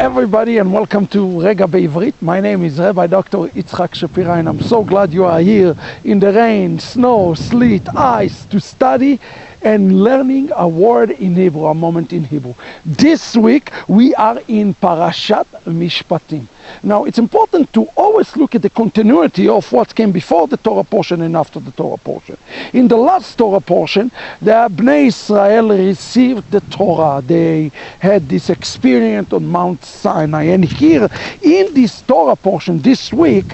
everybody, and welcome to Rega בעברית. My name is Rabbi Dr. Yitzhak Shapira, and I'm so glad you are here in the rain, snow, sleet, ice to study and learning a word in Hebrew, a moment in Hebrew. This week we are in Parashat Mishpatim. Now it's important to always look at the continuity of what came before the Torah portion and after the Torah portion. In the last Torah portion, the Bnei Israel received the Torah. They had this experience on Mount Sinai. And here in this Torah portion this week,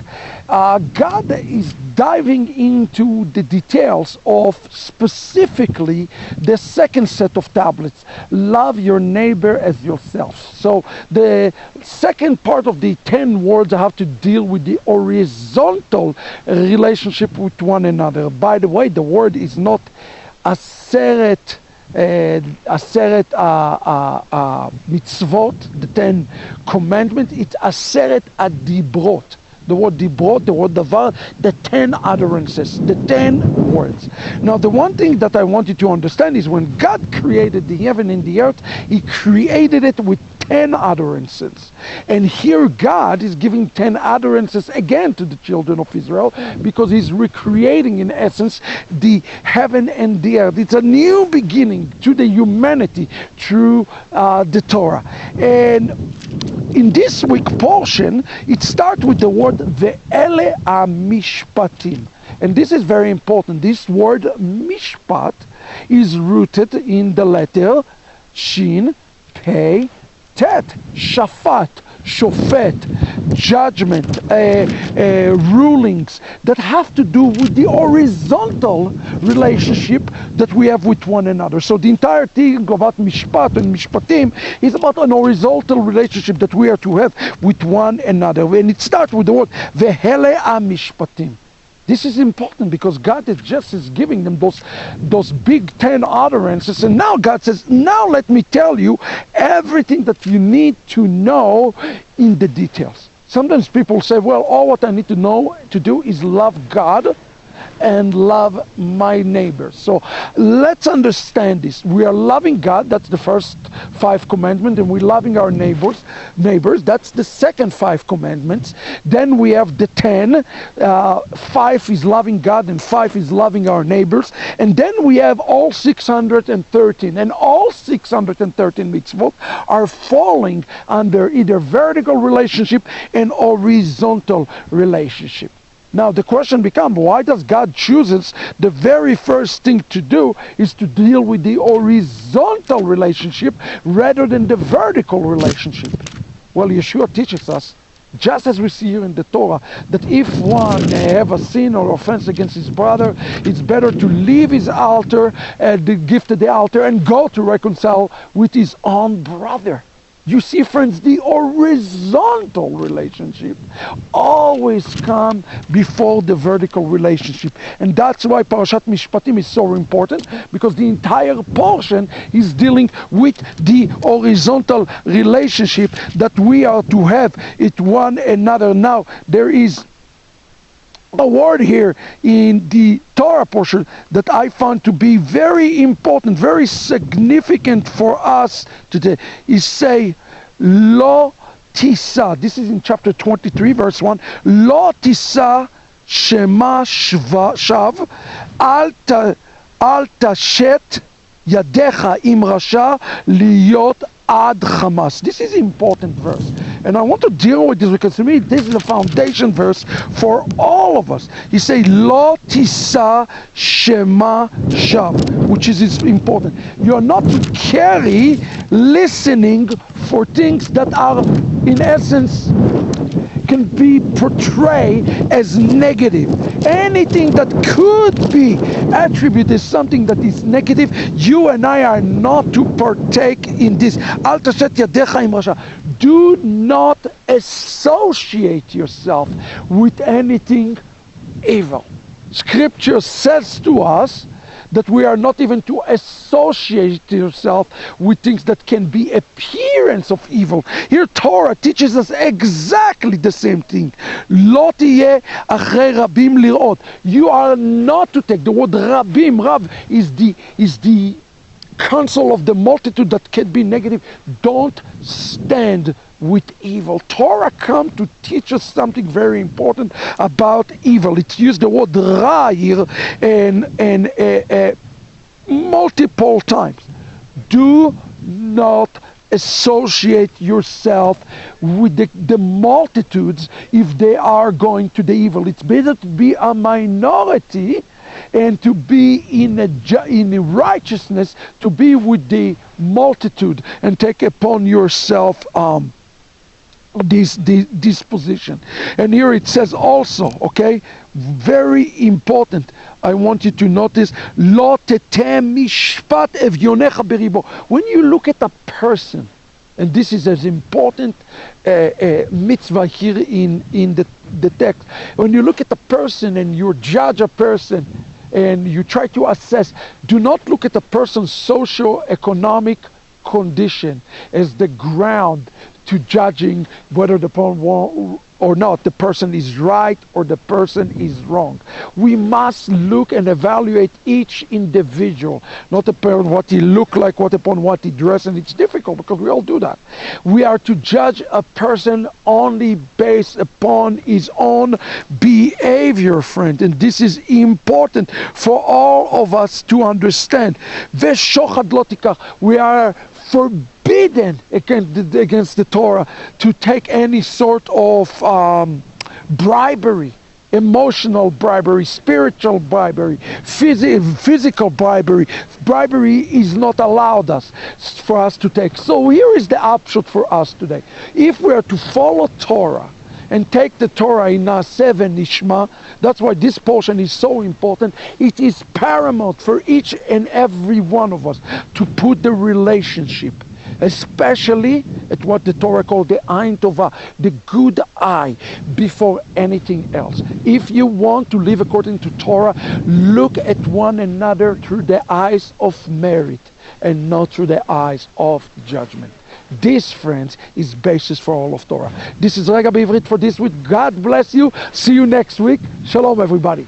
God is diving into the details of specifically the second set of tablets. Love your neighbor as yourself. So the second part of the 10 words have to deal with the horizontal relationship with one another. By the way, the word is not aseret mitzvot, the 10 commandments. It's aseret adibrot. The word dibrot, the word davar, the 10 utterances, the 10 words. Now the one thing that I want you to understand is when God created the heaven and the earth, He created it with 10 utterances. And here God is giving 10 utterances again to the children of Israel because He's recreating in essence the heaven and the earth. It's a new beginning to the humanity through the Torah. And in this week portion, it starts with the word ve'ele mishpatim. And this is very important. This word mishpat is rooted in the letter shin, pei, tet, shafat, shofet, judgment, rulings that have to do with the horizontal relationship that we have with one another. So the entire thing about mishpat and mishpatim is about an horizontal relationship that we are to have with one another. And it starts with the word vehele mishpatim. This is important because God is just giving them those big 10 utterances, and now God says, now let me tell you everything that you need to know in the details. Sometimes people say, well, all what I need to know to do is love God and love my neighbors. So let's understand this. We are loving God, that's the first 5 commandments, and we're loving our neighbors, that's the second 5 commandments. Then we have the 10. 5 is loving God and 5 is loving our neighbors. And then we have all 613. And all 613 mitzvot are falling under either vertical relationship and horizontal relationship. Now the question becomes, why does God chooses the very first thing to do is to deal with the horizontal relationship rather than the vertical relationship? Well, Yeshua teaches us, just as we see here in the Torah, that if one have a sin or offense against his brother, it's better to leave his altar, the gift at the altar, and go to reconcile with his own brother. You see, friends, the horizontal relationship always comes before the vertical relationship. And that's why Parashat Mishpatim is so important, because the entire portion is dealing with the horizontal relationship that we are to have with one another. Now, there is a word here in the Torah portion that I found to be very important, very significant for us today, is say, Lo tisa. This is in chapter 23, verse 1. Lo tisa shema shav al tashet yadecha im rasha liyot ad chamas. This is an important verse, and I want to deal with this because to me this is a foundation verse for all of us. He say Lo tisa shema shav, which is important. You are not to carry listening for things that are in essence can be portrayed as negative. Anything that could be attributed as something that is negative, you and I are not to partake in this. Al tashet yadecha im rasha. Do not associate yourself with anything evil. Scripture says to us that we are not even to associate yourself with things that can be appearance of evil. Here Torah teaches us exactly the same thing. Lo tiyeh achrei rabim lirot. You are not to take the word rabim. Rab is the counsel of the multitude that can be negative. Don't stand with evil. Torah come to teach us something very important about evil. It's used the word ra here and multiple times. Do not associate yourself with the multitudes if they are going to the evil. It's better to be a minority and to be in a righteousness, to be with the multitude and take upon yourself this position. And here it says also, okay, very important, I want you to notice, lo teteh mishpat evyonecha beribo. When you look at a person, and this is as important mitzvah here in the text, when you look at a person and you judge a person and you try to assess, do not look at a person's socio-economic condition as the ground to judging whether the or not the person is right or the person is wrong. We must look and evaluate each individual, not upon what he look like, upon what he dress, and it's difficult because we all do that. We are to judge a person only based upon his own behavior, friend, and this is important for all of us to understand. Veshochad lo tikach. We are forbidden against the Torah to take any sort of bribery, emotional bribery, spiritual bribery, physical bribery. Bribery is not allowed for us to take. So here is the upshot for us today. If we are to follow Torah and take the Torah in Naaseh v'Nishma, that's why this portion is so important. It is paramount for each and every one of us to put the relationship, especially at what the Torah called the Ein Tova, the good eye, before anything else. If you want to live according to Torah, look at one another through the eyes of merit and not through the eyes of judgment. This, friends, is basis for all of Torah. This is Rega B'Ivrit for this week. God bless you. See you next week. Shalom, everybody.